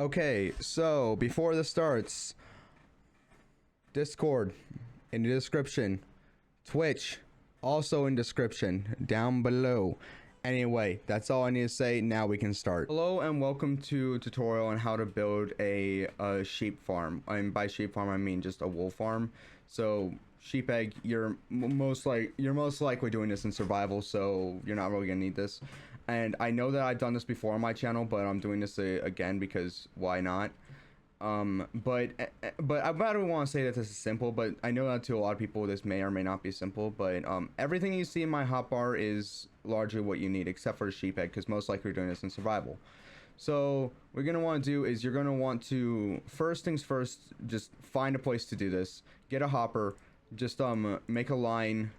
Okay, so before this starts, Discord in the description, Twitch also in description down below. Anyway, that's all I need to say. Now we can start. Hello and welcome to a tutorial on how to build a sheep farm. And by sheep farm I mean just a wool farm. So sheep egg, you're most likely doing this in survival, so you're not really gonna need this. And I know that I've done this before on my channel, but I'm doing this again because why not? But I don't want to say that this is simple, but I know that to a lot of people this may or may not be simple. But everything you see in my hotbar is largely what you need, except for the sheep egg, because most likely you're doing this in survival. So what you're gonna want to do is you're gonna want to, first things first, just find a place to do this. Get a hopper, just make a line,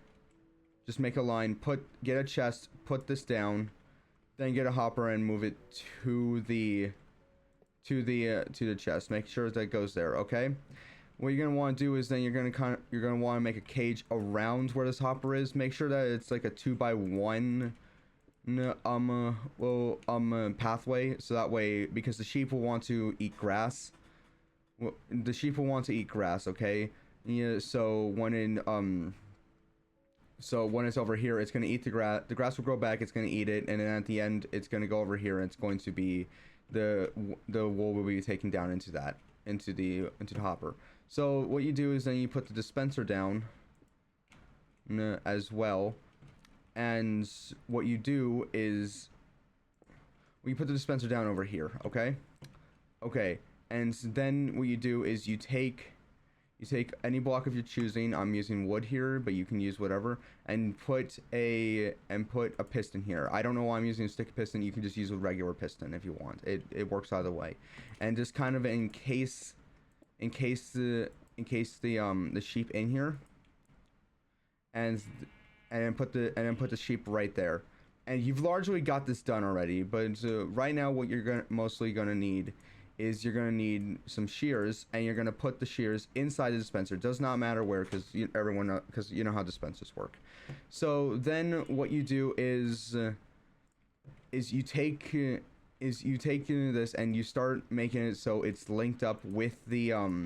get a chest, put this down, then get a hopper and move it to the chest. Make sure that it goes there. Okay, what you're gonna want to do is then you're gonna want to make a cage around where this hopper is. Make sure that it's like a 2x1 pathway, so that way, because the sheep will want to eat grass. The sheep will want to eat grass. Okay, yeah. So when it's over here, it's going to eat the grass. The grass will grow back, it's going to eat it, and then at the end, it's going to go over here, and it's going to be the wool will be taken down into the hopper. So what you do is then you put the dispenser down as well, and what you do is you put the dispenser down over here. Okay, and then what you do is you take any block of your choosing. I'm using wood here, but you can use whatever, and put a piston here. I don't know why I'm using a stick piston. You can just use a regular piston if you want. It works either way. And just kind of encase the sheep in here, and then put the sheep right there. And you've largely got this done already, but right now what you're mostly gonna need is you're gonna need some shears, and you're gonna put the shears inside the dispenser. It does not matter where, because because you know how dispensers work. So then what you do is you take this and you start making it so it's linked up with the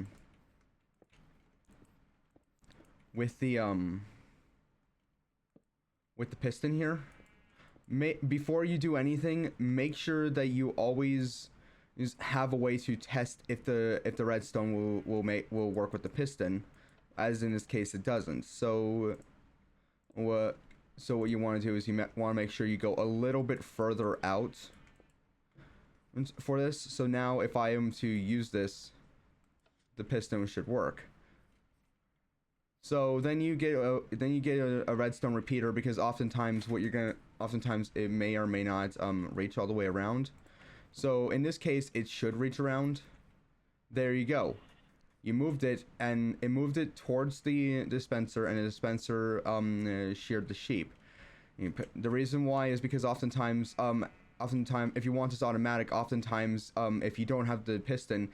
piston here. Before you do anything, make sure that you always just have a way to test if the redstone will work with the piston, as in this case it doesn't. So what you want to do is you want to make sure you go a little bit further out for this. So now if I am to use this, the piston should work. So then you get a redstone repeater, because oftentimes it may or may not reach all the way around. So in this case, it should reach around. There you go. You moved it, and it moved it towards the dispenser, and the dispenser sheared the sheep. The reason why is because oftentimes if you want this automatic, oftentimes if you don't have the piston,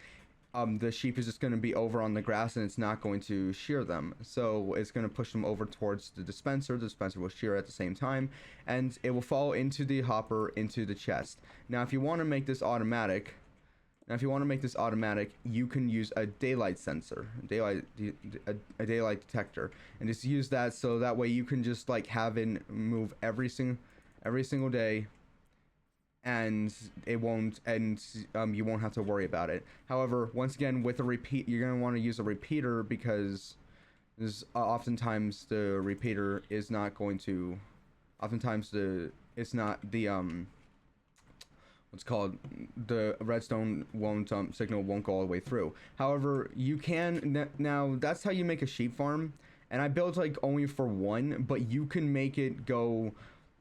the sheep is just going to be over on the grass, and it's not going to shear them. So it's going to push them over towards the dispenser. The dispenser will shear at the same time, and it will fall into the hopper, into the chest. Now if you want to make this automatic, you can use a daylight sensor, a daylight detector, and just use that, so that way you can just like have it move every single day, and you won't have to worry about it. However, once again, with a repeat, you're going to want to use a repeater, because oftentimes the repeater is not going to, the redstone signal won't go all the way through. However, you can now, that's how you make a sheep farm, and I built like only for one, but you can make it go.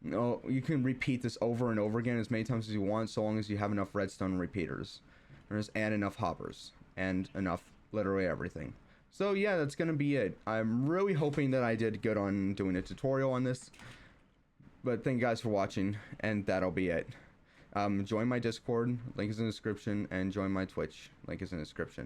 No, you can repeat this over and over again as many times as you want, so long as you have enough redstone repeaters, and enough hoppers, and enough literally everything. So yeah, that's gonna be it. I'm really hoping that I did good on doing a tutorial on this, but thank you guys for watching, and that'll be it. Join my Discord, link is in the description, and join my Twitch, link is in the description.